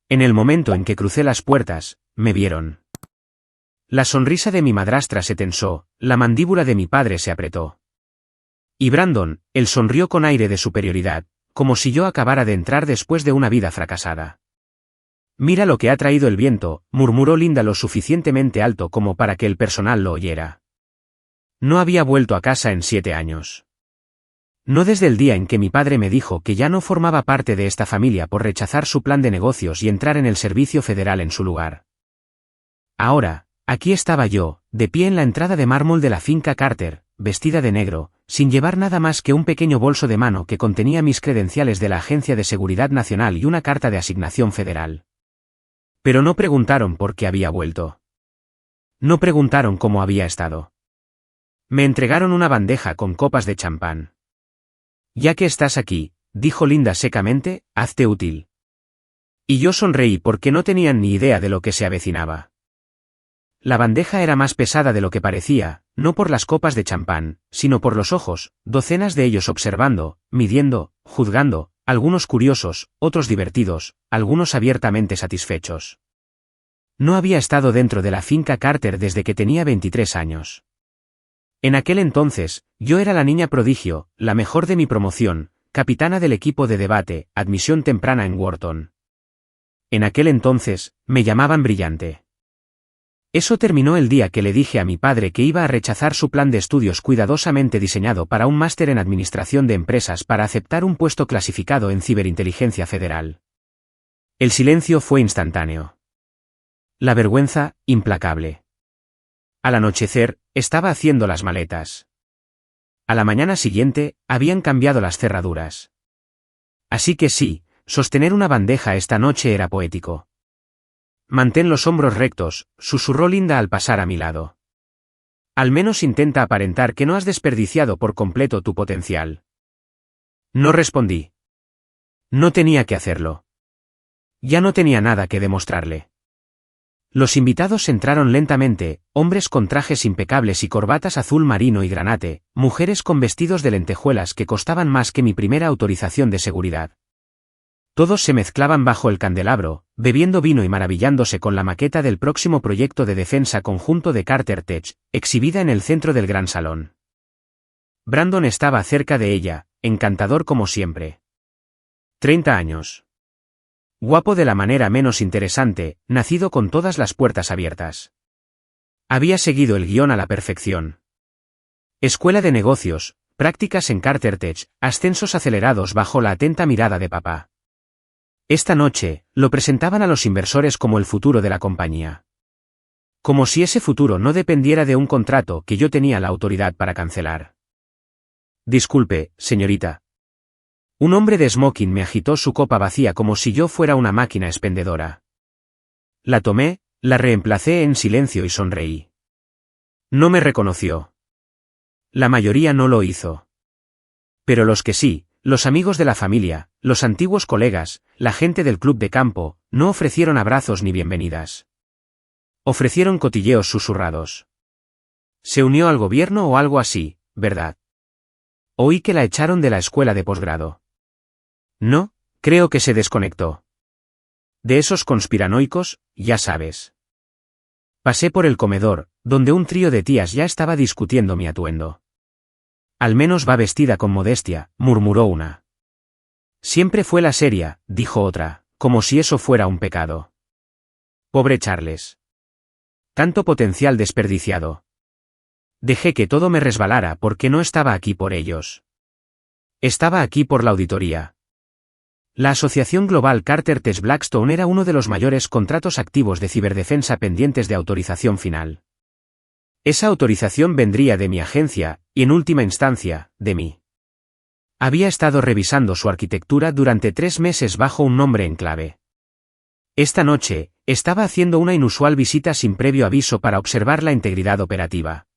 En el momento en que crucé las puertas, me vieron. La sonrisa de mi madrastra se tensó, la mandíbula de mi padre se apretó. Y Brandon, él sonrió con aire de superioridad, como si yo acabara de entrar después de una vida fracasada. Mira lo que ha traído el viento, murmuró Linda lo suficientemente alto como para que el personal lo oyera. No había vuelto a casa en 7 años. No desde el día en que mi padre me dijo que ya no formaba parte de esta familia por rechazar su plan de negocios y entrar en el servicio federal en su lugar. Ahora, aquí estaba yo, de pie en la entrada de mármol de la finca Carter, vestida de negro, sin llevar nada más que un pequeño bolso de mano que contenía mis credenciales de la Agencia de Seguridad Nacional y una carta de asignación federal. Pero no preguntaron por qué había vuelto. No preguntaron cómo había estado. Me entregaron una bandeja con copas de champán. Ya que estás aquí, dijo Linda secamente, hazte útil. Y yo sonreí porque no tenían ni idea de lo que se avecinaba. La bandeja era más pesada de lo que parecía, no por las copas de champán, sino por los ojos, docenas de ellos observando, midiendo, juzgando, algunos curiosos, otros divertidos, algunos abiertamente satisfechos. No había estado dentro de la finca Carter desde que tenía 23 años. En aquel entonces, yo era la niña prodigio, la mejor de mi promoción, capitana del equipo de debate, admisión temprana en Wharton. En aquel entonces, me llamaban brillante. Eso terminó el día que le dije a mi padre que iba a rechazar su plan de estudios cuidadosamente diseñado para un máster en administración de empresas para aceptar un puesto clasificado en ciberinteligencia federal. El silencio fue instantáneo. La vergüenza, implacable. Al anochecer, estaba haciendo las maletas. A la mañana siguiente, habían cambiado las cerraduras. Así que sí, sostener una bandeja esta noche era poético. Mantén los hombros rectos, susurró Linda al pasar a mi lado. Al menos intenta aparentar que no has desperdiciado por completo tu potencial. No respondí. No tenía que hacerlo. Ya no tenía nada que demostrarle. Los invitados entraron lentamente, hombres con trajes impecables y corbatas azul marino y granate, mujeres con vestidos de lentejuelas que costaban más que mi primera autorización de seguridad. Todos se mezclaban bajo el candelabro, bebiendo vino y maravillándose con la maqueta del próximo proyecto de defensa conjunto de Carter Tech, exhibida en el centro del gran salón. Brandon estaba cerca de ella, encantador como siempre. 30 años. Guapo de la manera menos interesante, nacido con todas las puertas abiertas. Había seguido el guión a la perfección. Escuela de negocios, prácticas en Carter Tech, ascensos acelerados bajo la atenta mirada de papá. Esta noche, lo presentaban a los inversores como el futuro de la compañía. Como si ese futuro no dependiera de un contrato que yo tenía la autoridad para cancelar. Disculpe, señorita. Un hombre de smoking me agitó su copa vacía como si yo fuera una máquina expendedora. La tomé, la reemplacé en silencio y sonreí. No me reconoció. La mayoría no lo hizo. Pero los que sí, los amigos de la familia, los antiguos colegas, la gente del club de campo, no ofrecieron abrazos ni bienvenidas. Ofrecieron cotilleos susurrados. Se unió al gobierno o algo así, ¿verdad? Oí que la echaron de la escuela de posgrado. No, creo que se desconectó. De esos conspiranoicos, ya sabes. Pasé por el comedor, donde un trío de tías ya estaba discutiendo mi atuendo. Al menos va vestida con modestia, murmuró una. Siempre fue la seria, dijo otra, como si eso fuera un pecado. Pobre Charles. Tanto potencial desperdiciado. Dejé que todo me resbalara porque no estaba aquí por ellos. Estaba aquí por la auditoría. La Asociación Global Carter Tech Blackstone era uno de los mayores contratos activos de ciberdefensa pendientes de autorización final. Esa autorización vendría de mi agencia, y en última instancia, de mí. Había estado revisando su arquitectura durante 3 meses bajo un nombre en clave. Esta noche, estaba haciendo una inusual visita sin previo aviso para observar la integridad operativa.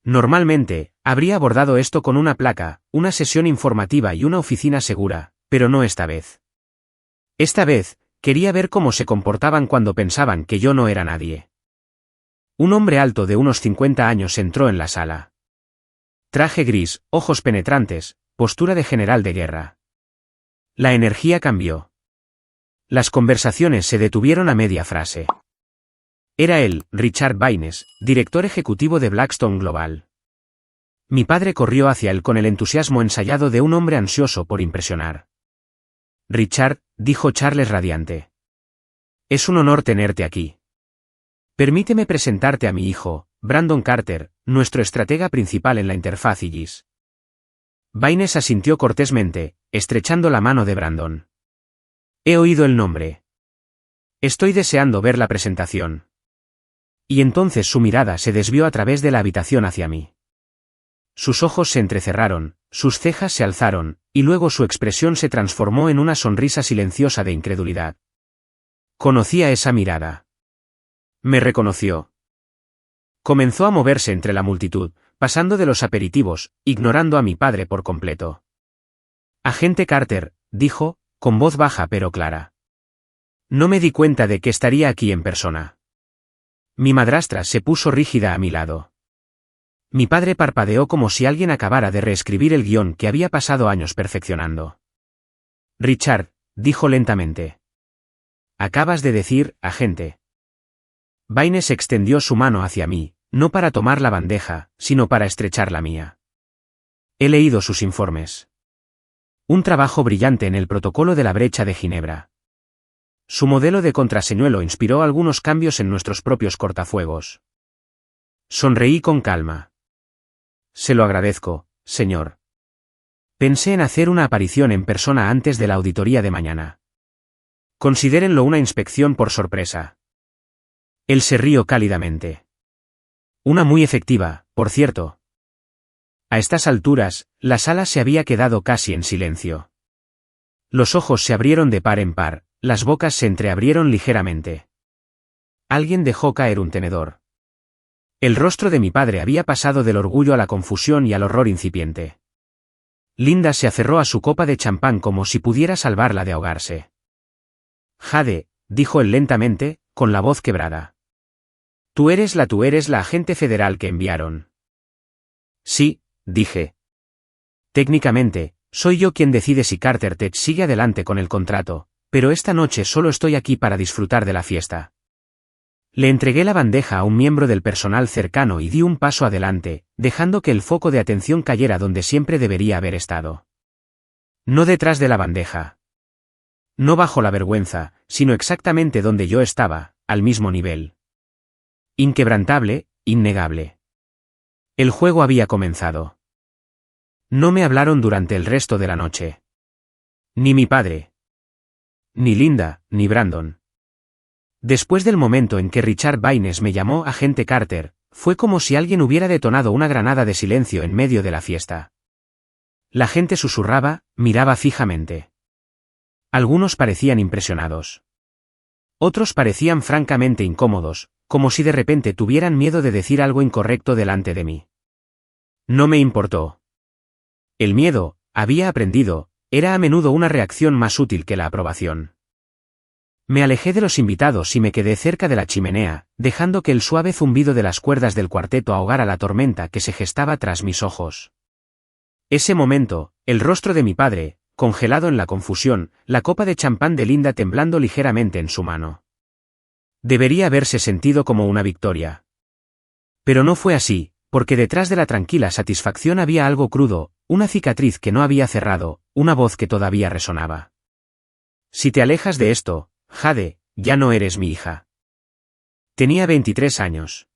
Normalmente, habría abordado esto con una placa, una sesión informativa y una oficina segura, pero no esta vez. Esta vez, quería ver cómo se comportaban cuando pensaban que yo no era nadie. Un hombre alto de unos 50 años entró en la sala. Traje gris, ojos penetrantes, postura de general de guerra. La energía cambió. Las conversaciones se detuvieron a media frase. Era él, Richard Baynes, director ejecutivo de Blackstone Global. Mi padre corrió hacia él con el entusiasmo ensayado de un hombre ansioso por impresionar. Richard, dijo Charles radiante. Es un honor tenerte aquí. Permíteme presentarte a mi hijo, Brandon Carter, nuestro estratega principal en la interfaz IGIS. Baynes asintió cortésmente, estrechando la mano de Brandon. He oído el nombre. Estoy deseando ver la presentación. Y entonces su mirada se desvió a través de la habitación hacia mí. Sus ojos se entrecerraron, sus cejas se alzaron, y luego su expresión se transformó en una sonrisa silenciosa de incredulidad. Conocía esa mirada. Me reconoció. Comenzó a moverse entre la multitud, pasando de los aperitivos, ignorando a mi padre por completo. Agente Carter, dijo, con voz baja pero clara. No me di cuenta de que estaría aquí en persona. Mi madrastra se puso rígida a mi lado. Mi padre parpadeó como si alguien acabara de reescribir el guión que había pasado años perfeccionando. Richard, dijo lentamente. Acabas de decir, agente. Baynes extendió su mano hacia mí, no para tomar la bandeja, sino para estrechar la mía. He leído sus informes. Un trabajo brillante en el protocolo de la brecha de Ginebra. Su modelo de contraseñuelo inspiró algunos cambios en nuestros propios cortafuegos. Sonreí con calma. Se lo agradezco, señor. Pensé en hacer una aparición en persona antes de la auditoría de mañana. Considérenlo una inspección por sorpresa. Él se rió cálidamente. Una muy efectiva, por cierto. A estas alturas, la sala se había quedado casi en silencio. Los ojos se abrieron de par en par, las bocas se entreabrieron ligeramente. Alguien dejó caer un tenedor. El rostro de mi padre había pasado del orgullo a la confusión y al horror incipiente. Linda se aferró a su copa de champán como si pudiera salvarla de ahogarse. Jade, dijo él lentamente, con la voz quebrada. Tú eres la agente federal que enviaron. Sí, dije. Técnicamente, soy yo quien decide si Carter Tech sigue adelante con el contrato, pero esta noche solo estoy aquí para disfrutar de la fiesta. Le entregué la bandeja a un miembro del personal cercano y di un paso adelante, dejando que el foco de atención cayera donde siempre debería haber estado. No detrás de la bandeja. No bajo la vergüenza, sino exactamente donde yo estaba, al mismo nivel. Inquebrantable, innegable. El juego había comenzado. No me hablaron durante el resto de la noche. Ni mi padre. Ni Linda, ni Brandon. Después del momento en que Richard Baynes me llamó agente Carter, fue como si alguien hubiera detonado una granada de silencio en medio de la fiesta. La gente susurraba, miraba fijamente. Algunos parecían impresionados. Otros parecían francamente incómodos, como si de repente tuvieran miedo de decir algo incorrecto delante de mí. No me importó. El miedo, había aprendido, era a menudo una reacción más útil que la aprobación. Me alejé de los invitados y me quedé cerca de la chimenea, dejando que el suave zumbido de las cuerdas del cuarteto ahogara la tormenta que se gestaba tras mis ojos. Ese momento, el rostro de mi padre, congelado en la confusión, la copa de champán de Linda temblando ligeramente en su mano. Debería haberse sentido como una victoria. Pero no fue así, porque detrás de la tranquila satisfacción había algo crudo, una cicatriz que no había cerrado, una voz que todavía resonaba. Si te alejas de esto, Jade, ya no eres mi hija. Tenía 23 años.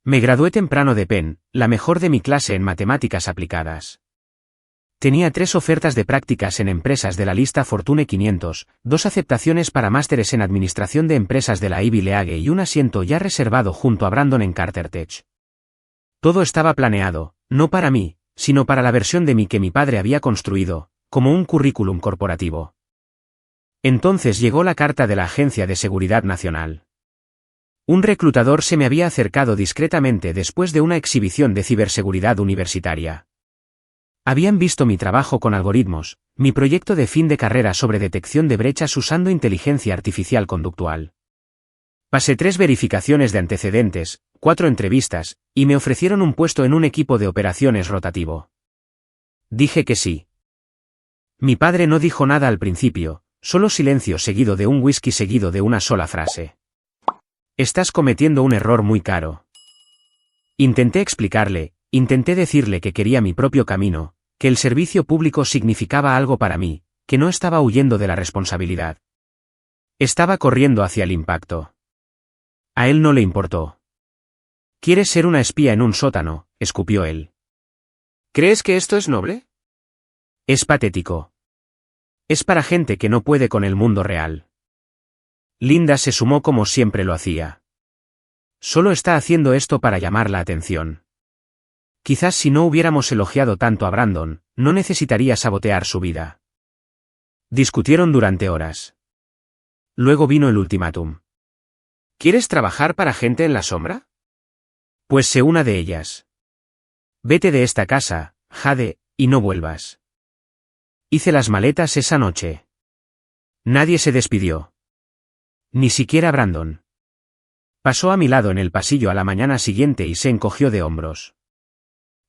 Me gradué temprano de Penn, la mejor de mi clase en matemáticas aplicadas. Tenía 3 ofertas de prácticas en empresas de la lista Fortune 500, 2 aceptaciones para másteres en administración de empresas de la Ivy League y un asiento ya reservado junto a Brandon en Carter Tech. Todo estaba planeado, no para mí, sino para la versión de mí que mi padre había construido, como un currículum corporativo. Entonces llegó la carta de la Agencia de Seguridad Nacional. Un reclutador se me había acercado discretamente después de una exhibición de ciberseguridad universitaria. Habían visto mi trabajo con algoritmos, mi proyecto de fin de carrera sobre detección de brechas usando inteligencia artificial conductual. Pasé 3 verificaciones de antecedentes, 4 entrevistas, y me ofrecieron un puesto en un equipo de operaciones rotativo. Dije que sí. Mi padre no dijo nada al principio, solo silencio seguido de un whisky seguido de una sola frase. Estás cometiendo un error muy caro. Intenté explicarle, intenté decirle que quería mi propio camino, que el servicio público significaba algo para mí, que no estaba huyendo de la responsabilidad. Estaba corriendo hacia el impacto. A él no le importó. ¿Quieres ser una espía en un sótano?, escupió él. ¿Crees que esto es noble? Es patético. Es para gente que no puede con el mundo real. Linda se sumó como siempre lo hacía. Solo está haciendo esto para llamar la atención. Quizás si no hubiéramos elogiado tanto a Brandon, no necesitaría sabotear su vida. Discutieron durante horas. Luego vino el ultimátum. ¿Quieres trabajar para gente en la sombra? Pues sé una de ellas. Vete de esta casa, Jade, y no vuelvas. Hice las maletas esa noche. Nadie se despidió. Ni siquiera Brandon. Pasó a mi lado en el pasillo a la mañana siguiente y se encogió de hombros.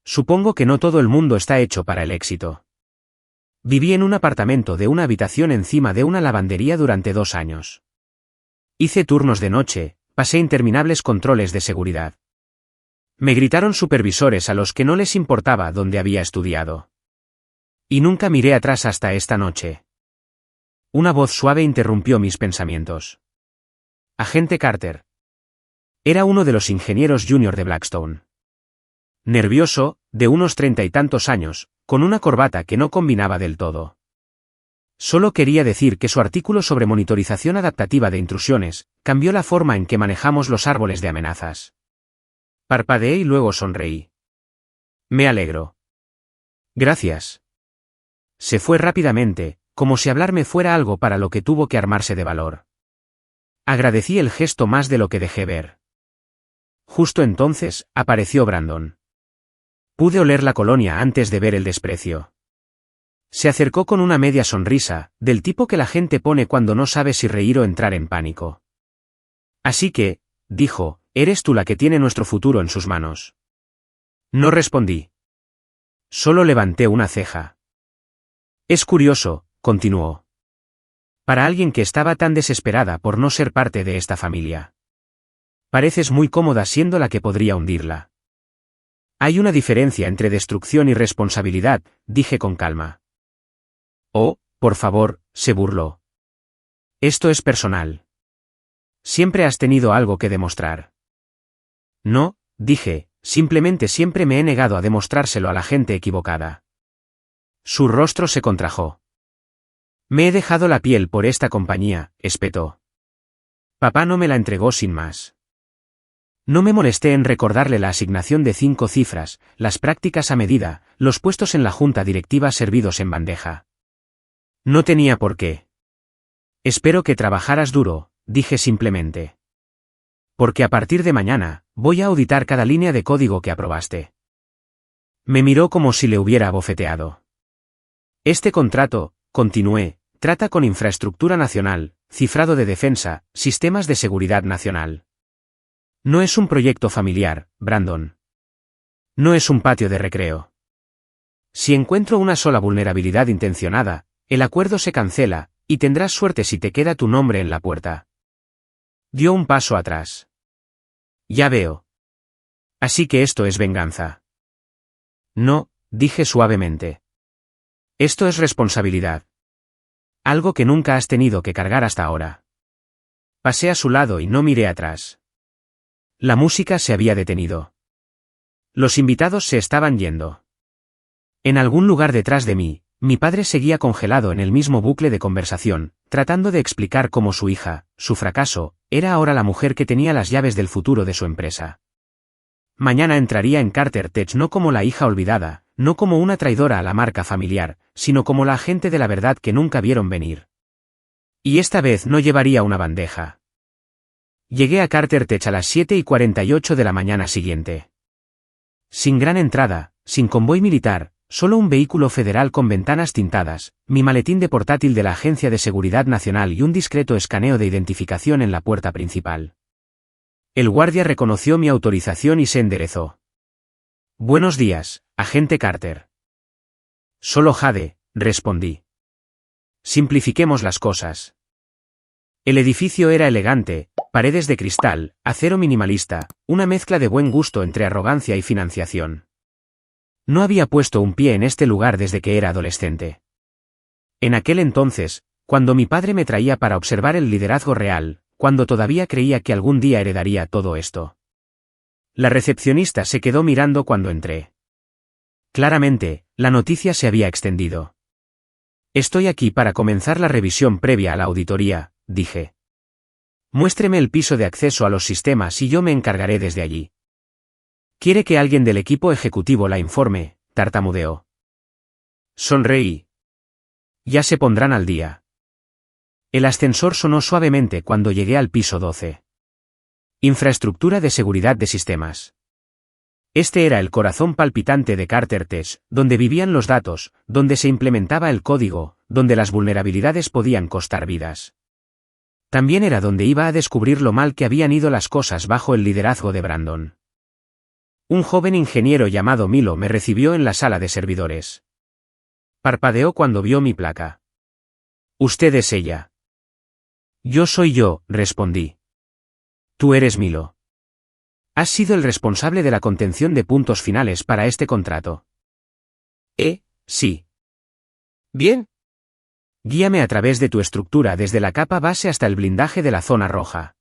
Supongo que no todo el mundo está hecho para el éxito. Viví en un apartamento de una habitación encima de una lavandería durante 2 años. Hice turnos de noche, pasé interminables controles de seguridad. Me gritaron supervisores a los que no les importaba dónde había estudiado. Y nunca miré atrás hasta esta noche. Una voz suave interrumpió mis pensamientos. Agente Carter. Era uno de los ingenieros junior de Blackstone. Nervioso, de unos 30 y tantos años, con una corbata que no combinaba del todo. Solo quería decir que su artículo sobre monitorización adaptativa de intrusiones cambió la forma en que manejamos los árboles de amenazas. Parpadeé y luego sonreí. Me alegro. Gracias. Se fue rápidamente, como si hablarme fuera algo para lo que tuvo que armarse de valor. Agradecí el gesto más de lo que dejé ver. Justo entonces, apareció Brandon. Pude oler la colonia antes de ver el desprecio. Se acercó con una media sonrisa, del tipo que la gente pone cuando no sabe si reír o entrar en pánico. Así que, dijo, eres tú la que tiene nuestro futuro en sus manos. No respondí. Solo levanté una ceja. Es curioso, continuó. Para alguien que estaba tan desesperada por no ser parte de esta familia. Pareces muy cómoda siendo la que podría hundirla. Hay una diferencia entre destrucción y responsabilidad, dije con calma. Oh, por favor, se burló. Esto es personal. Siempre has tenido algo que demostrar. No, dije, simplemente siempre me he negado a demostrárselo a la gente equivocada. Su rostro se contrajo. Me he dejado la piel por esta compañía, espetó. Papá no me la entregó sin más. No me molesté en recordarle la asignación de 5 cifras, las prácticas a medida, los puestos en la junta directiva servidos en bandeja. No tenía por qué. Espero que trabajaras duro, dije simplemente. Porque a partir de mañana, voy a auditar cada línea de código que aprobaste. Me miró como si le hubiera abofeteado. Este contrato, continué, trata con infraestructura nacional, cifrado de defensa, sistemas de seguridad nacional. No es un proyecto familiar, Brandon. No es un patio de recreo. Si encuentro una sola vulnerabilidad intencionada, el acuerdo se cancela, y tendrás suerte si te queda tu nombre en la puerta. Dio un paso atrás. Ya veo. Así que esto es venganza. No, dije suavemente. Esto es responsabilidad. Algo que nunca has tenido que cargar hasta ahora. Pasé a su lado y no miré atrás. La música se había detenido. Los invitados se estaban yendo. En algún lugar detrás de mí, mi padre seguía congelado en el mismo bucle de conversación, tratando de explicar cómo su hija, su fracaso, era ahora la mujer que tenía las llaves del futuro de su empresa. Mañana entraría en Carter Tech no como la hija olvidada, no como una traidora a la marca familiar, sino como la agente de la verdad que nunca vieron venir. Y esta vez no llevaría una bandeja. Llegué a Carter Tech a las 7:48 de la mañana siguiente. Sin gran entrada, sin convoy militar, solo un vehículo federal con ventanas tintadas, mi maletín de portátil de la Agencia de Seguridad Nacional y un discreto escaneo de identificación en la puerta principal. El guardia reconoció mi autorización y se enderezó. Buenos días, agente Carter. Solo Jade, respondí. Simplifiquemos las cosas. El edificio era elegante, paredes de cristal, acero minimalista, una mezcla de buen gusto entre arrogancia y financiación. No había puesto un pie en este lugar desde que era adolescente. En aquel entonces, cuando mi padre me traía para observar el liderazgo real, cuando todavía creía que algún día heredaría todo esto. La recepcionista se quedó mirando cuando entré. Claramente, la noticia se había extendido. Estoy aquí para comenzar la revisión previa a la auditoría, dije. Muéstreme el piso de acceso a los sistemas y yo me encargaré desde allí. ¿Quiere que alguien del equipo ejecutivo la informe?, tartamudeó. Sonreí. Ya se pondrán al día. El ascensor sonó suavemente cuando llegué al piso 12. Infraestructura de seguridad de sistemas. Este era el corazón palpitante de Carter Tech, donde vivían los datos, donde se implementaba el código, donde las vulnerabilidades podían costar vidas. También era donde iba a descubrir lo mal que habían ido las cosas bajo el liderazgo de Brandon. Un joven ingeniero llamado Milo me recibió en la sala de servidores. Parpadeó cuando vio mi placa. «Usted es ella». «Yo soy yo», respondí. «Tú eres Milo. Has sido el responsable de la contención de puntos finales para este contrato». Sí. «Bien. Guíame a través de tu estructura desde la capa base hasta el blindaje de la zona roja.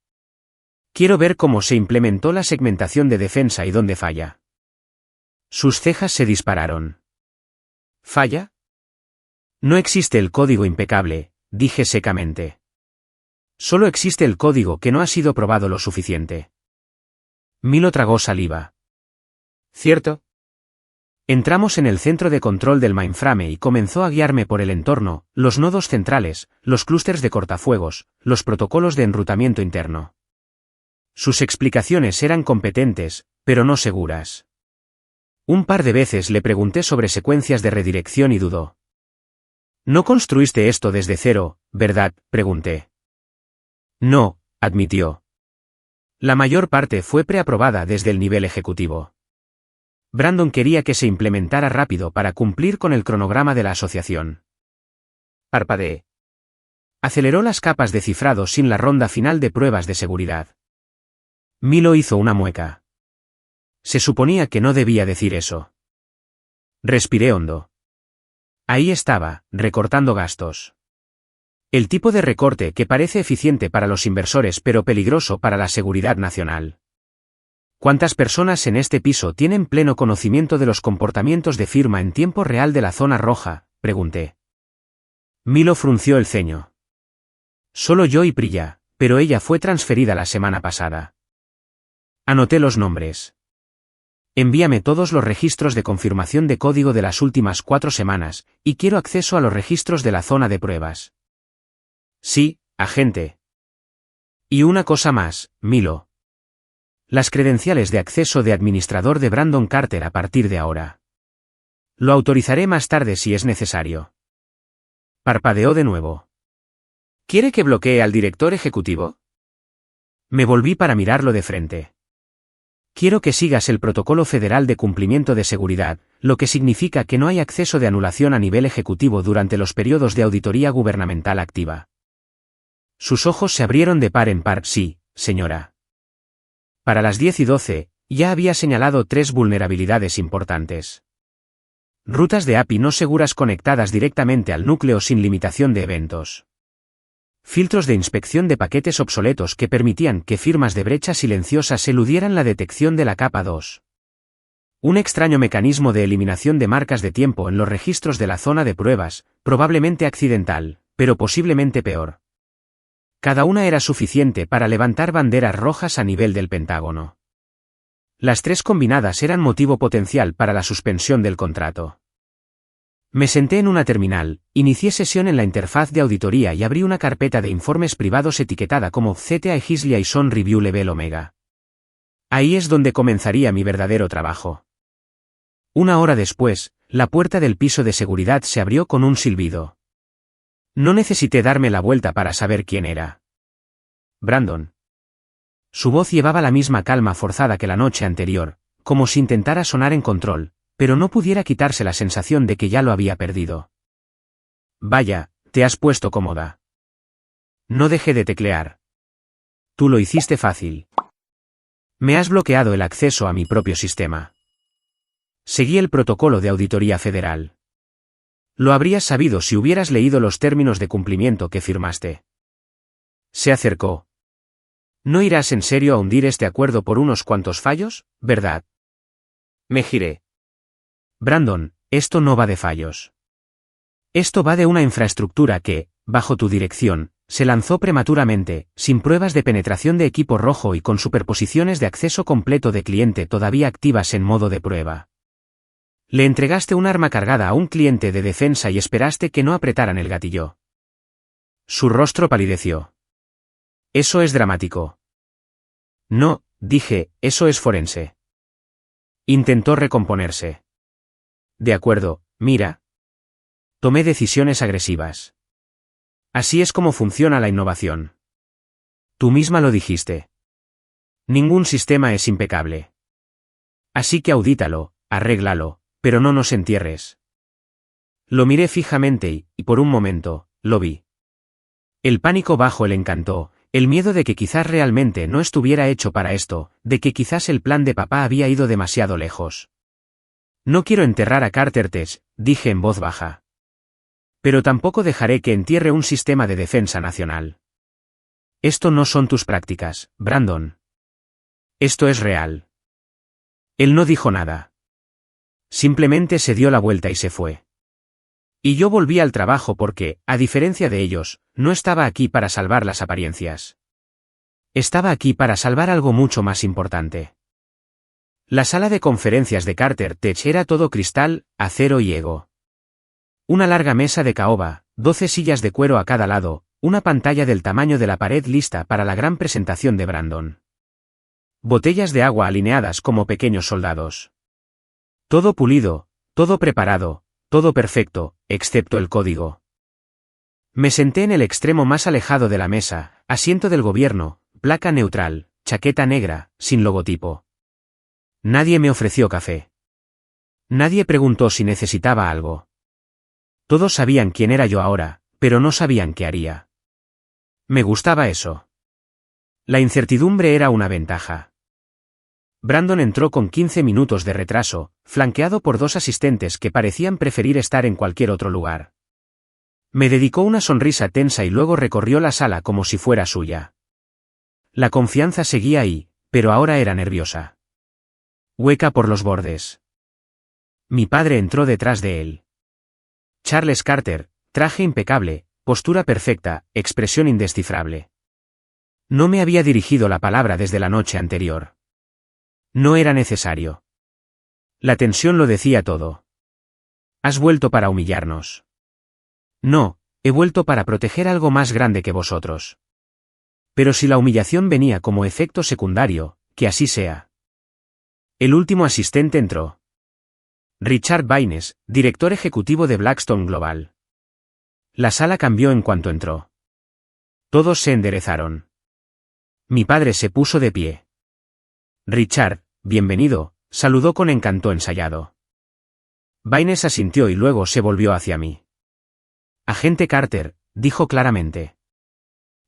Quiero ver cómo se implementó la segmentación de defensa y dónde falla». Sus cejas se dispararon. ¿Falla? No existe el código impecable, dije secamente. Solo existe el código que no ha sido probado lo suficiente. Milo tragó saliva. ¿Cierto? Entramos en el centro de control del mainframe y comenzó a guiarme por el entorno, los nodos centrales, los clústeres de cortafuegos, los protocolos de enrutamiento interno. Sus explicaciones eran competentes, pero no seguras. Un par de veces le pregunté sobre secuencias de redirección y dudó. «No construiste esto desde cero, ¿verdad?», pregunté. «No», admitió. La mayor parte fue preaprobada desde el nivel ejecutivo. Brandon quería que se implementara rápido para cumplir con el cronograma de la asociación. Parpadeé. Aceleró las capas de cifrado sin la ronda final de pruebas de seguridad. Milo hizo una mueca. Se suponía que no debía decir eso. Respiré hondo. Ahí estaba, recortando gastos. El tipo de recorte que parece eficiente para los inversores pero peligroso para la seguridad nacional. ¿Cuántas personas en este piso tienen pleno conocimiento de los comportamientos de firma en tiempo real de la zona roja?, pregunté. Milo frunció el ceño. Solo yo y Priya, pero ella fue transferida la semana pasada. Anoté los nombres. Envíame todos los registros de confirmación de código de las últimas 4 semanas, y quiero acceso a los registros de la zona de pruebas. Sí, agente. Y una cosa más, Milo. Las credenciales de acceso de administrador de Brandon Carter a partir de ahora. Lo autorizaré más tarde si es necesario. Parpadeó de nuevo. ¿Quiere que bloquee al director ejecutivo? Me volví para mirarlo de frente. Quiero que sigas el protocolo federal de cumplimiento de seguridad, lo que significa que no hay acceso de anulación a nivel ejecutivo durante los periodos de auditoría gubernamental activa. Sus ojos se abrieron de par en par. Sí, señora. Para las 10:12, ya había señalado 3 vulnerabilidades importantes. Rutas de API no seguras conectadas directamente al núcleo sin limitación de eventos. Filtros de inspección de paquetes obsoletos que permitían que firmas de brecha silenciosas eludieran la detección de la capa 2. Un extraño mecanismo de eliminación de marcas de tiempo en los registros de la zona de pruebas, probablemente accidental, pero posiblemente peor. Cada una era suficiente para levantar banderas rojas a nivel del Pentágono. Las 3 combinadas eran motivo potencial para la suspensión del contrato. Me senté en una terminal, inicié sesión en la interfaz de auditoría y abrí una carpeta de informes privados etiquetada como CTA Egislia y Son Review Level Omega. Ahí es donde comenzaría mi verdadero trabajo. 1 hora después, la puerta del piso de seguridad se abrió con un silbido. No necesité darme la vuelta para saber quién era. Brandon. Su voz llevaba la misma calma forzada que la noche anterior, como si intentara sonar en control, pero no pudiera quitarse la sensación de que ya lo había perdido. Vaya, ¿Te has puesto cómoda? No dejé de teclear. Tú lo hiciste fácil. Me has bloqueado el acceso a mi propio sistema. Seguí el protocolo de auditoría federal. Lo habrías sabido si hubieras leído los términos de cumplimiento que firmaste. Se acercó. ¿No irás en serio a hundir este acuerdo por unos cuantos fallos, verdad? Me giré. Brandon, esto no va de fallos. Esto va de una infraestructura que, bajo tu dirección, se lanzó prematuramente, sin pruebas de penetración de equipo rojo y con superposiciones de acceso completo de cliente todavía activas en modo de prueba. Le entregaste un arma cargada a un cliente de defensa y esperaste que no apretaran el gatillo. Su rostro palideció. Eso es dramático. No, dije, eso es forense. Intentó recomponerse. De acuerdo, mira. Tomé decisiones agresivas. Así es como funciona la innovación. Tú misma lo dijiste. Ningún sistema es impecable. Así que audítalo, arréglalo, pero no nos entierres. Lo miré fijamente y por un momento, lo vi. El pánico bajo le encantó, el miedo de que quizás realmente no estuviera hecho para esto, de que quizás el plan de papá había ido demasiado lejos. No quiero enterrar a Carter Tech, dije en voz baja. Pero tampoco dejaré que entierre un sistema de defensa nacional. Esto no son tus prácticas, Brandon. Esto es real. Él no dijo nada. Simplemente se dio la vuelta y se fue. Y yo volví al trabajo porque, a diferencia de ellos, no estaba aquí para salvar las apariencias. Estaba aquí para salvar algo mucho más importante. La sala de conferencias de Carter Tech era todo cristal, acero y ego. Una larga mesa de caoba, 12 sillas de cuero a cada lado, una pantalla del tamaño de la pared lista para la gran presentación de Brandon. Botellas de agua alineadas como pequeños soldados. Todo pulido, todo preparado, todo perfecto, excepto el código. Me senté en el extremo más alejado de la mesa, asiento del gobierno, placa neutral, chaqueta negra, sin logotipo. Nadie me ofreció café. Nadie preguntó si necesitaba algo. Todos sabían quién era yo ahora, pero no sabían qué haría. Me gustaba eso. La incertidumbre era una ventaja. Brandon entró con 15 minutos de retraso, flanqueado por 2 asistentes que parecían preferir estar en cualquier otro lugar. Me dedicó una sonrisa tensa y luego recorrió la sala como si fuera suya. La confianza seguía ahí, pero ahora era nerviosa. Hueca por los bordes. Mi padre entró detrás de él. Charles Carter, traje impecable, postura perfecta, expresión indescifrable. No me había dirigido la palabra desde la noche anterior. No era necesario. La tensión lo decía todo. Has vuelto para humillarnos. No, he vuelto para proteger algo más grande que vosotros. Pero si la humillación venía como efecto secundario, que así sea. El último asistente entró. Richard Baines, director ejecutivo de Blackstone Global. La sala cambió en cuanto entró. Todos se enderezaron. Mi padre se puso de pie. Richard, bienvenido, saludó con encanto ensayado. Baines asintió y luego se volvió hacia mí. Agente Carter, dijo claramente.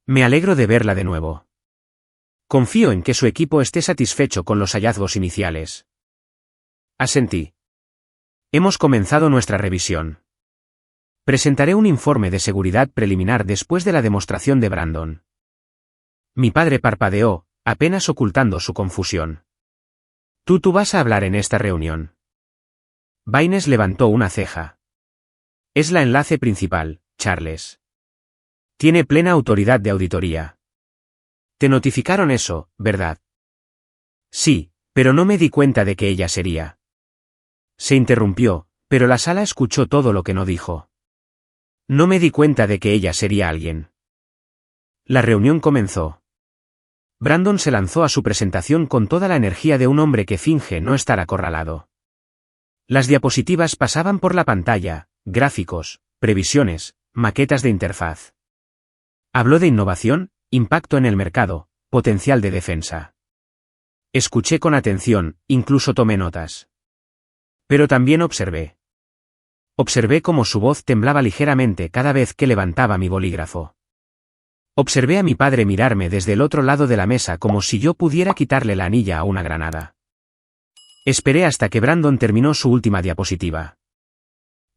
Me alegro de verla de nuevo. Confío en que su equipo esté satisfecho con los hallazgos iniciales. Asentí. Hemos comenzado nuestra revisión. Presentaré un informe de seguridad preliminar después de la demostración de Brandon. Mi padre parpadeó, apenas ocultando su confusión. Tú vas a hablar en esta reunión. Baines levantó una ceja. Es la enlace principal, Charles. Tiene plena autoridad de auditoría. Te notificaron eso, ¿verdad? Sí, pero no me di cuenta de que ella sería. Se interrumpió, pero la sala escuchó todo lo que no dijo. No me di cuenta de que ella sería alguien. La reunión comenzó. Brandon se lanzó a su presentación con toda la energía de un hombre que finge no estar acorralado. Las diapositivas pasaban por la pantalla, gráficos, previsiones, maquetas de interfaz. Habló de innovación, impacto en el mercado, potencial de defensa. Escuché con atención, incluso tomé notas. Pero también observé. Observé cómo su voz temblaba ligeramente cada vez que levantaba mi bolígrafo. Observé a mi padre mirarme desde el otro lado de la mesa como si yo pudiera quitarle la anilla a una granada. Esperé hasta que Brandon terminó su última diapositiva.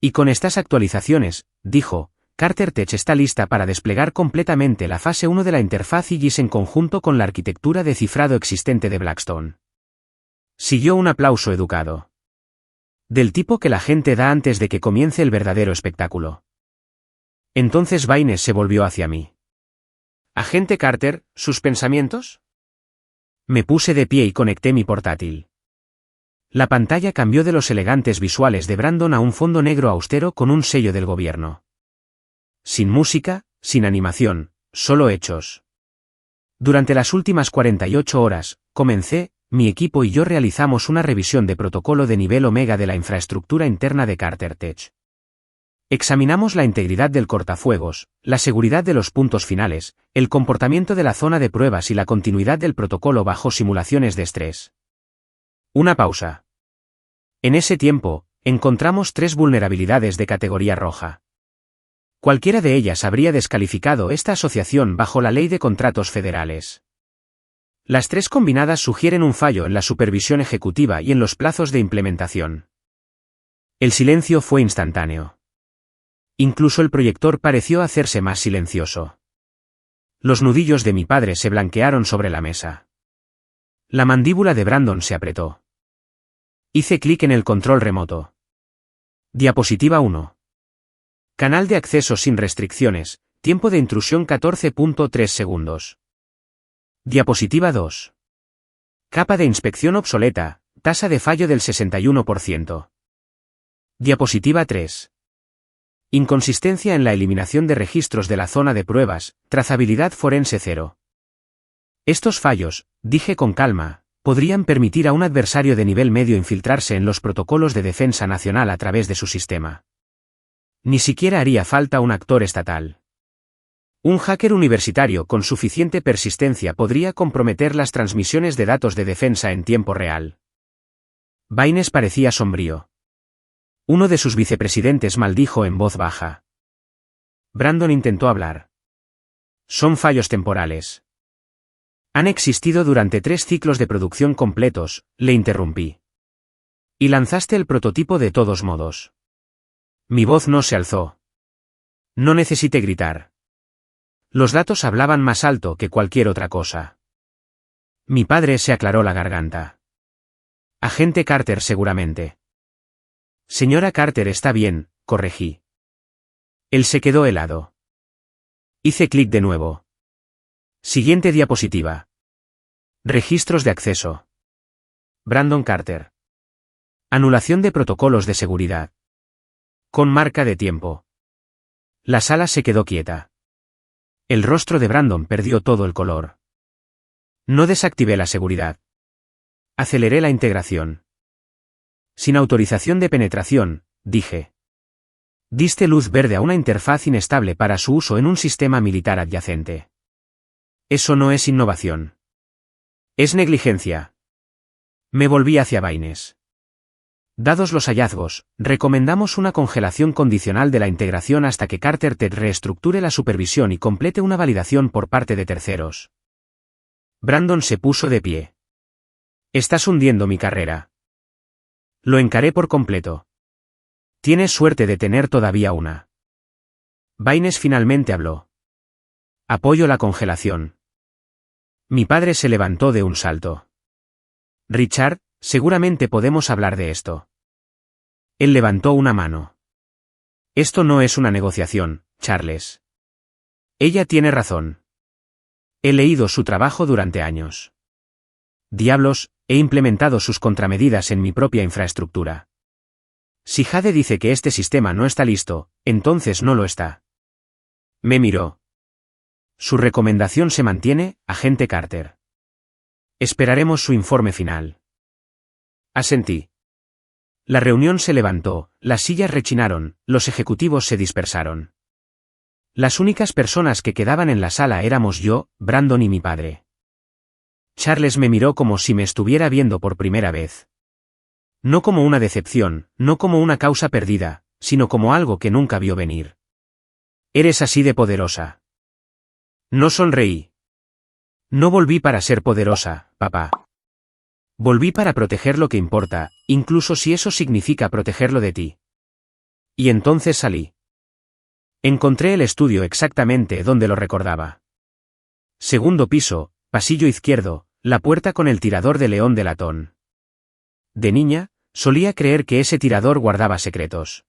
Y con estas actualizaciones, dijo, Carter Tech está lista para desplegar completamente la fase 1 de la interfaz IGIS en conjunto con la arquitectura de cifrado existente de Blackstone. Siguió un aplauso educado. Del tipo que la gente da antes de que comience el verdadero espectáculo. Entonces Baines se volvió hacia mí. «Agente Carter, ¿sus pensamientos?» Me puse de pie y conecté mi portátil. La pantalla cambió de los elegantes visuales de Brandon a un fondo negro austero con un sello del gobierno. Sin música, sin animación, solo hechos. Durante las últimas 48 horas, mi equipo y yo realizamos una revisión de protocolo de nivel Omega de la infraestructura interna de Carter Tech. Examinamos la integridad del cortafuegos, la seguridad de los puntos finales, el comportamiento de la zona de pruebas y la continuidad del protocolo bajo simulaciones de estrés. Una pausa. En ese tiempo, encontramos 3 vulnerabilidades de categoría roja. Cualquiera de ellas habría descalificado esta asociación bajo la ley de contratos federales. Las 3 combinadas sugieren un fallo en la supervisión ejecutiva y en los plazos de implementación. El silencio fue instantáneo. Incluso el proyector pareció hacerse más silencioso. Los nudillos de mi padre se blanquearon sobre la mesa. La mandíbula de Brandon se apretó. Hice clic en el control remoto. Diapositiva 1. Canal de acceso sin restricciones, tiempo de intrusión 14.3 segundos. Diapositiva 2. Capa de inspección obsoleta, tasa de fallo del 61%. Diapositiva 3. Inconsistencia en la eliminación de registros de la zona de pruebas, trazabilidad forense 0. Estos fallos, dije con calma, podrían permitir a un adversario de nivel medio infiltrarse en los protocolos de defensa nacional a través de su sistema. Ni siquiera haría falta un actor estatal. Un hacker universitario con suficiente persistencia podría comprometer las transmisiones de datos de defensa en tiempo real. Baines parecía sombrío. Uno de sus vicepresidentes maldijo en voz baja. Brandon intentó hablar. Son fallos temporales. Han existido durante 3 ciclos de producción completos, le interrumpí. Y lanzaste el prototipo de todos modos. Mi voz no se alzó. No necesité gritar. Los datos hablaban más alto que cualquier otra cosa. Mi padre se aclaró la garganta. Agente Carter seguramente. Señora Carter está bien, corregí. Él se quedó helado. Hice clic de nuevo. Siguiente diapositiva. Registros de acceso. Brandon Carter. Anulación de protocolos de seguridad. Con marca de tiempo. La sala se quedó quieta. El rostro de Brandon perdió todo el color. No desactivé la seguridad. Aceleré la integración. Sin autorización de penetración, dije. Diste luz verde a una interfaz inestable para su uso en un sistema militar adyacente. Eso no es innovación. Es negligencia. Me volví hacia Baines. Dados los hallazgos, recomendamos una congelación condicional de la integración hasta que Carter Tech reestructure la supervisión y complete una validación por parte de terceros. Brandon se puso de pie. Estás hundiendo mi carrera. Lo encaré por completo. Tienes suerte de tener todavía una. Baines finalmente habló. Apoyo la congelación. Mi padre se levantó de un salto. Richard, seguramente podemos hablar de esto. Él levantó una mano. Esto no es una negociación, Charles. Ella tiene razón. He leído su trabajo durante años. Diablos, he implementado sus contramedidas en mi propia infraestructura. Si Jade dice que este sistema no está listo, entonces no lo está. Me miró. Su recomendación se mantiene, agente Carter. Esperaremos su informe final. Asentí. La reunión se levantó, las sillas rechinaron, los ejecutivos se dispersaron. Las únicas personas que quedaban en la sala éramos yo, Brandon y mi padre. Charles me miró como si me estuviera viendo por primera vez. No como una decepción, no como una causa perdida, sino como algo que nunca vio venir. Eres así de poderosa. No sonreí. No volví para ser poderosa, papá. Volví para proteger lo que importa, incluso si eso significa protegerlo de ti. Y entonces salí. Encontré el estudio exactamente donde lo recordaba. Segundo piso, pasillo izquierdo, la puerta con el tirador de león de latón. De niña, solía creer que ese tirador guardaba secretos.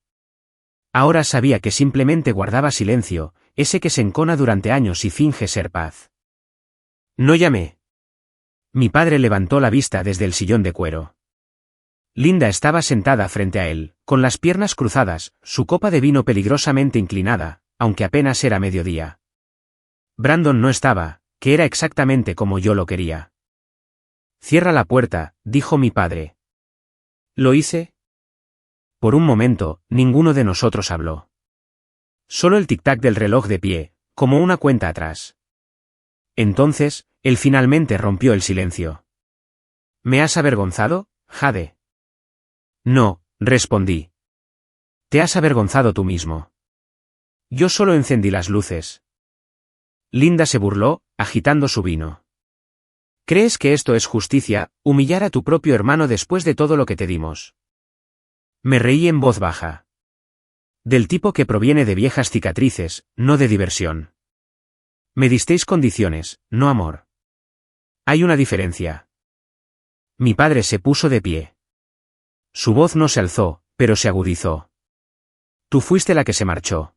Ahora sabía que simplemente guardaba silencio, ese que se encona durante años y finge ser paz. No llamé. Mi padre levantó la vista desde el sillón de cuero. Linda estaba sentada frente a él, con las piernas cruzadas, su copa de vino peligrosamente inclinada, aunque apenas era mediodía. Brandon no estaba, que era exactamente como yo lo quería. Cierra la puerta, dijo mi padre. ¿Lo hice? Por un momento, ninguno de nosotros habló. Solo el tic-tac del reloj de pie, como una cuenta atrás. Entonces, él finalmente rompió el silencio. ¿Me has avergonzado, Jade? No, respondí. Te has avergonzado tú mismo. Yo solo encendí las luces. Linda se burló, agitando su vino. ¿Crees que esto es justicia, humillar a tu propio hermano después de todo lo que te dimos? Me reí en voz baja. Del tipo que proviene de viejas cicatrices, no de diversión. Me disteis condiciones, no amor. Hay una diferencia. Mi padre se puso de pie. Su voz no se alzó, pero se agudizó. Tú fuiste la que se marchó.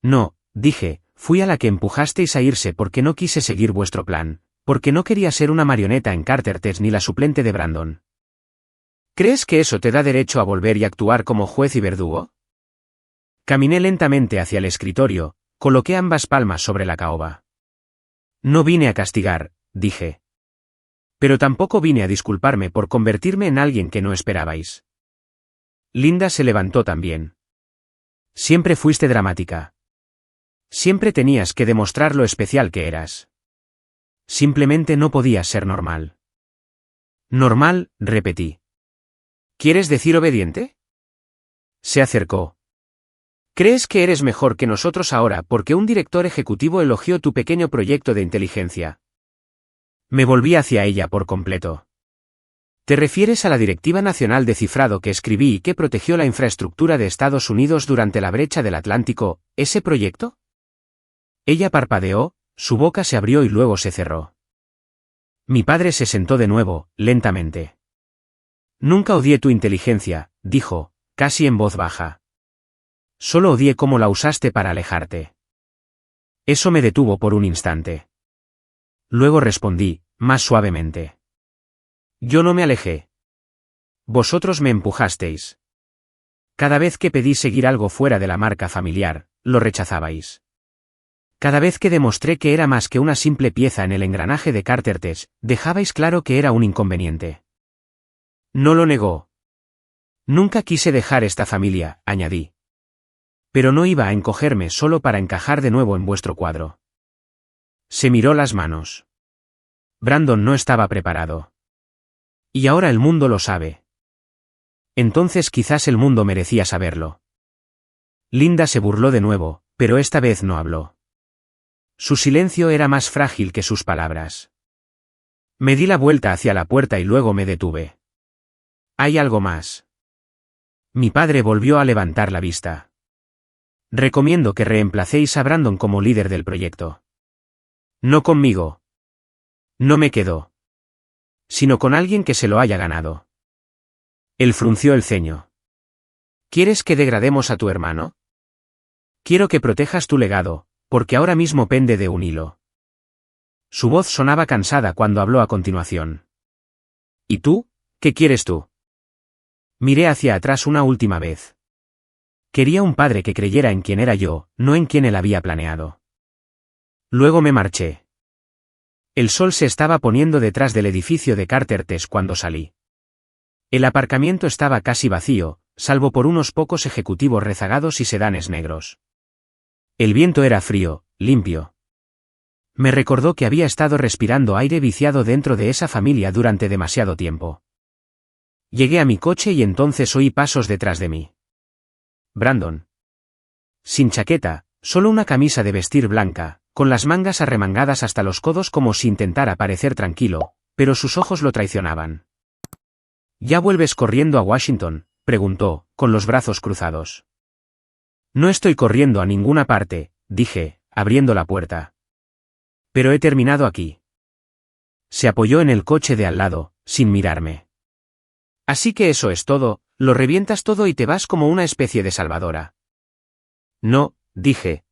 No, dije, fui a la que empujasteis a irse porque no quise seguir vuestro plan, porque no quería ser una marioneta en Carter's ni la suplente de Brandon. ¿Crees que eso te da derecho a volver y actuar como juez y verdugo? Caminé lentamente hacia el escritorio, coloqué ambas palmas sobre la caoba. No vine a castigar, dije. Pero tampoco vine a disculparme por convertirme en alguien que no esperabais. Linda se levantó también. Siempre fuiste dramática. Siempre tenías que demostrar lo especial que eras. Simplemente no podías ser normal. Normal, repetí. ¿Quieres decir obediente? Se acercó. ¿Crees que eres mejor que nosotros ahora porque un director ejecutivo elogió tu pequeño proyecto de inteligencia? Me volví hacia ella por completo. ¿Te refieres a la Directiva Nacional de Cifrado que escribí y que protegió la infraestructura de Estados Unidos durante la brecha del Atlántico, ese proyecto? Ella parpadeó, su boca se abrió y luego se cerró. Mi padre se sentó de nuevo, lentamente. Nunca odié tu inteligencia, dijo, casi en voz baja. Solo odié cómo la usaste para alejarte. Eso me detuvo por un instante. Luego respondí, más suavemente. Yo no me alejé. Vosotros me empujasteis. Cada vez que pedí seguir algo fuera de la marca familiar, lo rechazabais. Cada vez que demostré que era más que una simple pieza en el engranaje de Carter's, dejabais claro que era un inconveniente. No lo negó. Nunca quise dejar esta familia, añadí. Pero no iba a encogerme solo para encajar de nuevo en vuestro cuadro. Se miró las manos. Brandon no estaba preparado. Y ahora el mundo lo sabe. Entonces quizás el mundo merecía saberlo. Linda se burló de nuevo, pero esta vez no habló. Su silencio era más frágil que sus palabras. Me di la vuelta hacia la puerta y luego me detuve. Hay algo más. Mi padre volvió a levantar la vista. Recomiendo que reemplacéis a Brandon como líder del proyecto. No conmigo. No me quedo. Sino con alguien que se lo haya ganado. Él frunció el ceño. ¿Quieres que degrademos a tu hermano? Quiero que protejas tu legado, porque ahora mismo pende de un hilo. Su voz sonaba cansada cuando habló a continuación. ¿Y tú? ¿Qué quieres tú? Miré hacia atrás una última vez. Quería un padre que creyera en quien era yo, no en quien él había planeado. Luego me marché. El sol se estaba poniendo detrás del edificio de Carter's cuando salí. El aparcamiento estaba casi vacío, salvo por unos pocos ejecutivos rezagados y sedanes negros. El viento era frío, limpio. Me recordó que había estado respirando aire viciado dentro de esa familia durante demasiado tiempo. Llegué a mi coche y entonces oí pasos detrás de mí. Brandon. Sin chaqueta, solo una camisa de vestir blanca, con las mangas arremangadas hasta los codos como si intentara parecer tranquilo, pero sus ojos lo traicionaban. ¿Ya vuelves corriendo a Washington?, preguntó, con los brazos cruzados. No estoy corriendo a ninguna parte, dije, abriendo la puerta. Pero he terminado aquí. Se apoyó en el coche de al lado, sin mirarme. Así que eso es todo, lo revientas todo y te vas como una especie de salvadora. No, dije.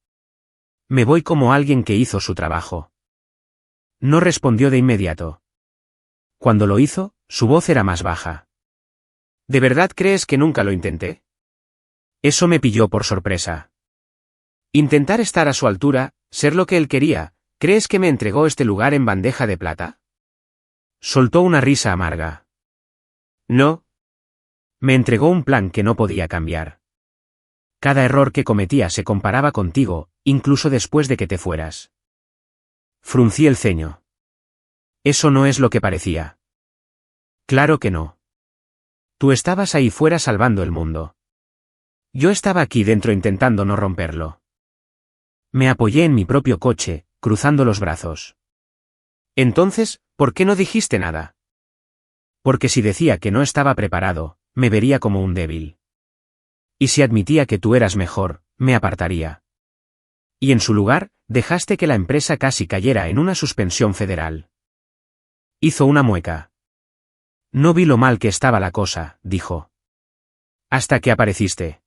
Me voy como alguien que hizo su trabajo. No respondió de inmediato. Cuando lo hizo, su voz era más baja. ¿De verdad crees que nunca lo intenté? Eso me pilló por sorpresa. Intentar estar a su altura, ser lo que él quería, ¿crees que me entregó este lugar en bandeja de plata? Soltó una risa amarga. No. Me entregó un plan que no podía cambiar. Cada error que cometía se comparaba contigo, incluso después de que te fueras. Fruncí el ceño. Eso no es lo que parecía. Claro que no. Tú estabas ahí fuera salvando el mundo. Yo estaba aquí dentro intentando no romperlo. Me apoyé en mi propio coche, cruzando los brazos. Entonces, ¿por qué no dijiste nada? Porque si decía que no estaba preparado, me vería como un débil. Y si admitía que tú eras mejor, me apartaría. Y en su lugar, dejaste que la empresa casi cayera en una suspensión federal. Hizo una mueca. No vi lo mal que estaba la cosa, dijo. Hasta que apareciste.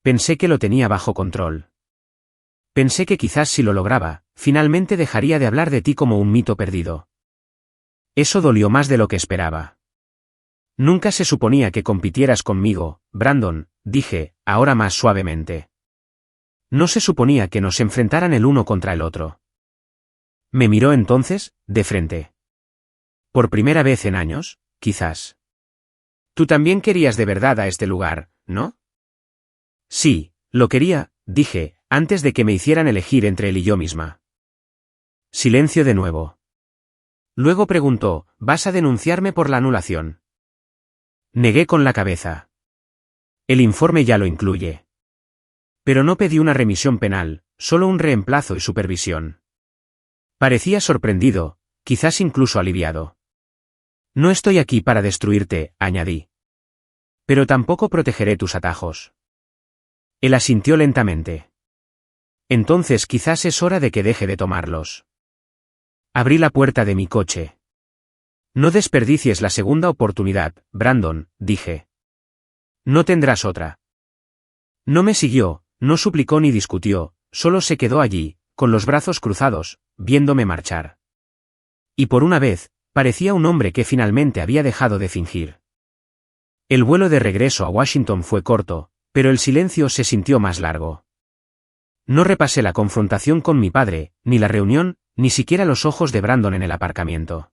Pensé que lo tenía bajo control. Pensé que quizás si lo lograba, finalmente dejaría de hablar de ti como un mito perdido. Eso dolió más de lo que esperaba. Nunca se suponía que compitieras conmigo, Brandon, dije, ahora más suavemente. No se suponía que nos enfrentaran el uno contra el otro. Me miró entonces, de frente. Por primera vez en años, quizás. Tú también querías de verdad a este lugar, ¿no? Sí, lo quería, dije, antes de que me hicieran elegir entre él y yo misma. Silencio de nuevo. Luego preguntó, ¿vas a denunciarme por la anulación? Negué con la cabeza. El informe ya lo incluye. Pero no pedí una remisión penal, solo un reemplazo y supervisión. Parecía sorprendido, quizás incluso aliviado. No estoy aquí para destruirte, añadí. Pero tampoco protegeré tus atajos. Él asintió lentamente. Entonces quizás es hora de que deje de tomarlos. Abrí la puerta de mi coche. No desperdicies la segunda oportunidad, Brandon, dije. No tendrás otra. No me siguió, no suplicó ni discutió, solo se quedó allí, con los brazos cruzados, viéndome marchar. Y por una vez, parecía un hombre que finalmente había dejado de fingir. El vuelo de regreso a Washington fue corto, pero el silencio se sintió más largo. No repasé la confrontación con mi padre, ni la reunión, ni siquiera los ojos de Brandon en el aparcamiento.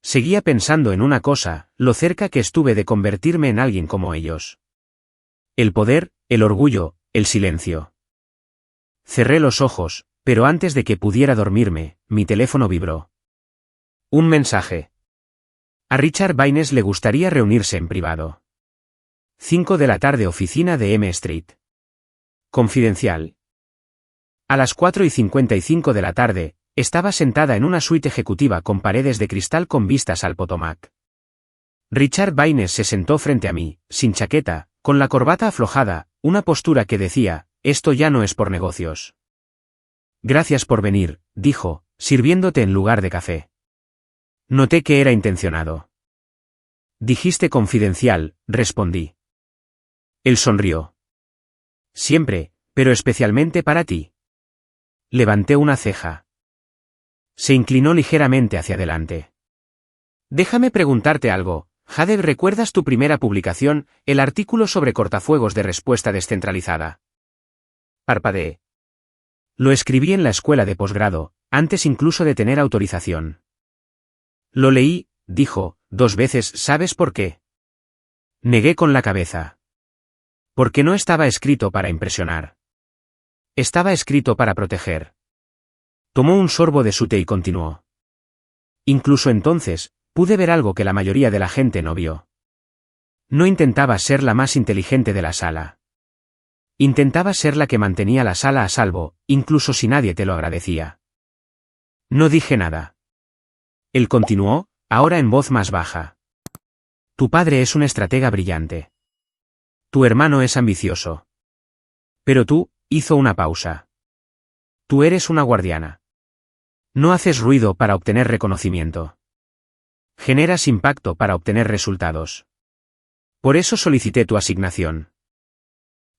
Seguía pensando en una cosa, lo cerca que estuve de convertirme en alguien como ellos. El poder, el orgullo, el silencio. Cerré los ojos, pero antes de que pudiera dormirme, mi teléfono vibró. Un mensaje. A Richard Baines le gustaría reunirse en privado. 5 de la tarde, oficina de M Street. Confidencial. A las 4:55 de la tarde, estaba sentada en una suite ejecutiva con paredes de cristal con vistas al Potomac. Richard Baines se sentó frente a mí, sin chaqueta, con la corbata aflojada, una postura que decía, esto ya no es por negocios. Gracias por venir, dijo, sirviéndote en lugar de café. Noté que era intencionado. Dijiste confidencial, respondí. Él sonrió. Siempre, pero especialmente para ti. Levanté una ceja. Se inclinó ligeramente hacia adelante. Déjame preguntarte algo, Jade, ¿recuerdas tu primera publicación, el artículo sobre cortafuegos de respuesta descentralizada? Parpadeé. Lo escribí en la escuela de posgrado, antes incluso de tener autorización. Lo leí, dijo, 2 veces, ¿sabes por qué? Negué con la cabeza. Porque no estaba escrito para impresionar. Estaba escrito para proteger. Tomó un sorbo de su té y continuó. Incluso entonces, pude ver algo que la mayoría de la gente no vio. No intentaba ser la más inteligente de la sala. Intentaba ser la que mantenía la sala a salvo, incluso si nadie te lo agradecía. No dije nada. Él continuó, ahora en voz más baja. Tu padre es un estratega brillante. Tu hermano es ambicioso. Pero tú, hizo una pausa. Tú eres una guardiana. No haces ruido para obtener reconocimiento. Generas impacto para obtener resultados. Por eso solicité tu asignación.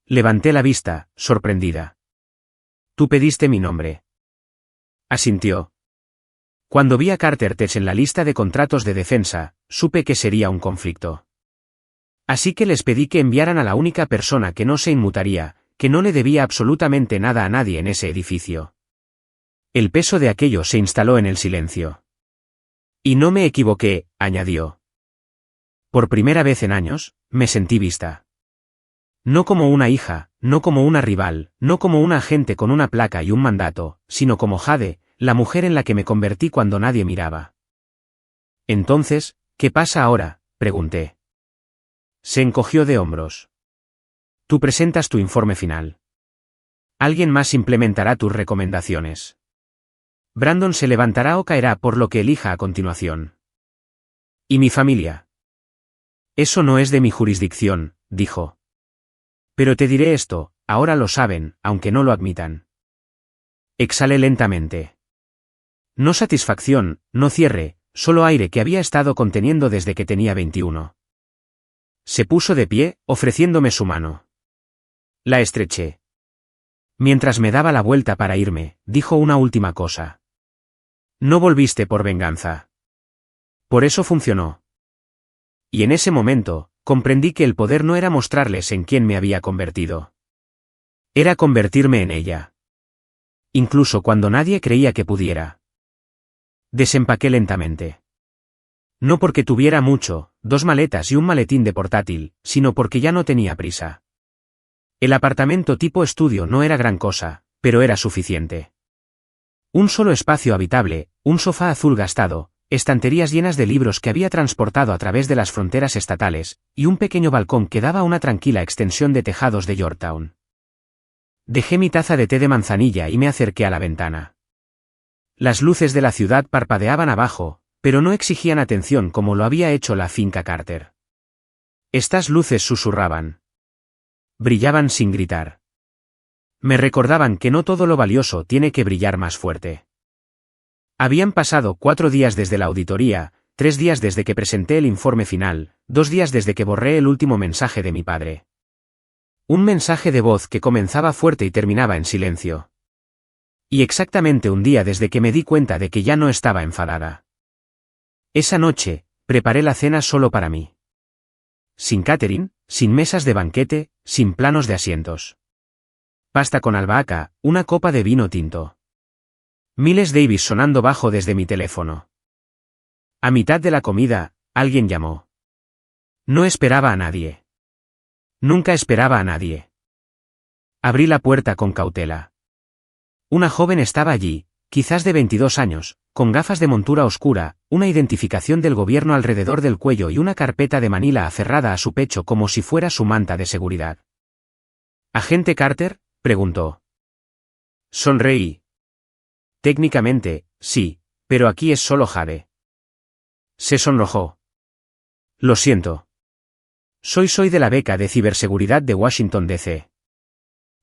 Levanté la vista, sorprendida. Tú pediste mi nombre. Asintió. Cuando vi a Carter Tech en la lista de contratos de defensa, supe que sería un conflicto. Así que les pedí que enviaran a la única persona que no se inmutaría, que no le debía absolutamente nada a nadie en ese edificio. El peso de aquello se instaló en el silencio. Y no me equivoqué, añadió. Por primera vez en años, me sentí vista. No como una hija, no como una rival, no como una agente con una placa y un mandato, sino como Jade, la mujer en la que me convertí cuando nadie miraba. Entonces, ¿qué pasa ahora?, pregunté. Se encogió de hombros. Tú presentas tu informe final. Alguien más implementará tus recomendaciones. Brandon se levantará o caerá por lo que elija a continuación. ¿Y mi familia? Eso no es de mi jurisdicción, dijo. Pero te diré esto, ahora lo saben, aunque no lo admitan. Exhalé lentamente. No satisfacción, no cierre, solo aire que había estado conteniendo desde que tenía 21. Se puso de pie, ofreciéndome su mano. La estreché. Mientras me daba la vuelta para irme, dijo una última cosa. No volviste por venganza. Por eso funcionó. Y en ese momento, comprendí que el poder no era mostrarles en quién me había convertido. Era convertirme en ella. Incluso cuando nadie creía que pudiera. Desempaqué lentamente. No porque tuviera mucho, 2 maletas y un maletín de portátil, sino porque ya no tenía prisa. El apartamento tipo estudio no era gran cosa, pero era suficiente. Un solo espacio habitable, un sofá azul gastado, estanterías llenas de libros que había transportado a través de las fronteras estatales, y un pequeño balcón que daba a una tranquila extensión de tejados de Yorktown. Dejé mi taza de té de manzanilla y me acerqué a la ventana. Las luces de la ciudad parpadeaban abajo, pero no exigían atención como lo había hecho la finca Carter. Estas luces susurraban. Brillaban sin gritar. Me recordaban que no todo lo valioso tiene que brillar más fuerte. Habían pasado 4 días desde la auditoría, 3 días desde que presenté el informe final, 2 días desde que borré el último mensaje de mi padre. Un mensaje de voz que comenzaba fuerte y terminaba en silencio. Y exactamente un día desde que me di cuenta de que ya no estaba enfadada. Esa noche, preparé la cena solo para mí. Sin catering, sin mesas de banquete, sin planos de asientos. Pasta con albahaca, una copa de vino tinto. Miles Davis sonando bajo desde mi teléfono. A mitad de la comida, alguien llamó. No esperaba a nadie. Nunca esperaba a nadie. Abrí la puerta con cautela. Una joven estaba allí, quizás de 22 años, con gafas de montura oscura, una identificación del gobierno alrededor del cuello y una carpeta de manila aferrada a su pecho como si fuera su manta de seguridad. ¿Agente Carter?, preguntó. Sonreí. Técnicamente, sí, pero aquí es solo Jade. Se sonrojó. Lo siento. Soy de la beca de ciberseguridad de Washington, D.C.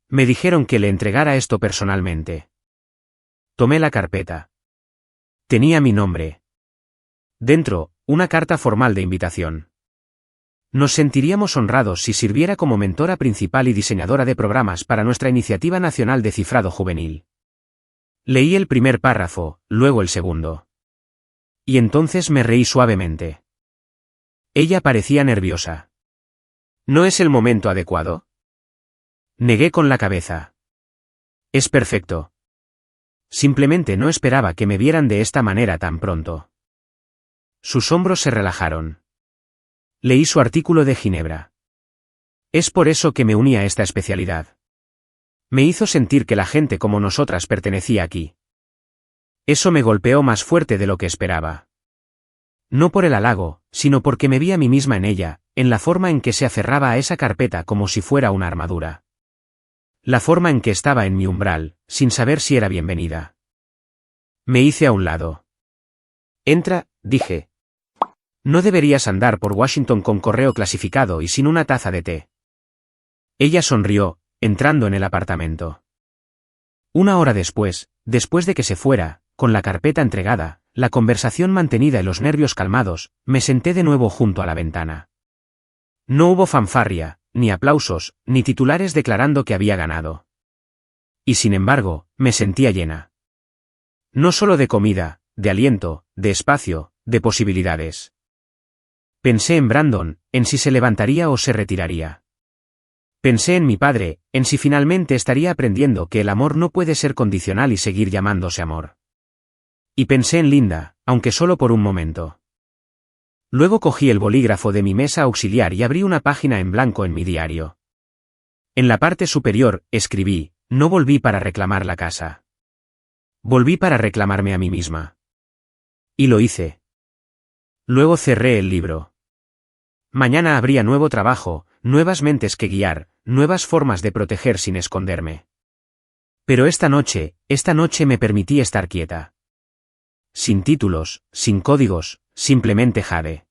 Me dijeron que le entregara esto personalmente. Tomé la carpeta. Tenía mi nombre. Dentro, una carta formal de invitación. Nos sentiríamos honrados si sirviera como mentora principal y diseñadora de programas para nuestra iniciativa nacional de cifrado juvenil. Leí el primer párrafo, luego el segundo. Y entonces me reí suavemente. Ella parecía nerviosa. ¿No es el momento adecuado? Negué con la cabeza. Es perfecto. Simplemente no esperaba que me vieran de esta manera tan pronto. Sus hombros se relajaron. Leí su artículo de Ginebra. Es por eso que me uní a esta especialidad. Me hizo sentir que la gente como nosotras pertenecía aquí. Eso me golpeó más fuerte de lo que esperaba. No por el halago, sino porque me vi a mí misma en ella, en la forma en que se aferraba a esa carpeta como si fuera una armadura. La forma en que estaba en mi umbral, sin saber si era bienvenida. Me hice a un lado. Entra, dije. No deberías andar por Washington con correo clasificado y sin una taza de té. Ella sonrió, entrando en el apartamento. Una hora después de que se fuera, con la carpeta entregada, la conversación mantenida y los nervios calmados, me senté de nuevo junto a la ventana. No hubo fanfarria, ni aplausos, ni titulares declarando que había ganado. Y sin embargo, me sentía llena. No solo de comida, de aliento, de espacio, de posibilidades. Pensé en Brandon, en si se levantaría o se retiraría. Pensé en mi padre, en si finalmente estaría aprendiendo que el amor no puede ser condicional y seguir llamándose amor. Y pensé en Linda, aunque solo por un momento. Luego cogí el bolígrafo de mi mesa auxiliar y abrí una página en blanco en mi diario. En la parte superior, escribí, no volví para reclamar la casa. Volví para reclamarme a mí misma. Y lo hice. Luego cerré el libro. Mañana habría nuevo trabajo, nuevas mentes que guiar, nuevas formas de proteger sin esconderme. Pero esta noche me permití estar quieta. Sin títulos, sin códigos, simplemente Jade.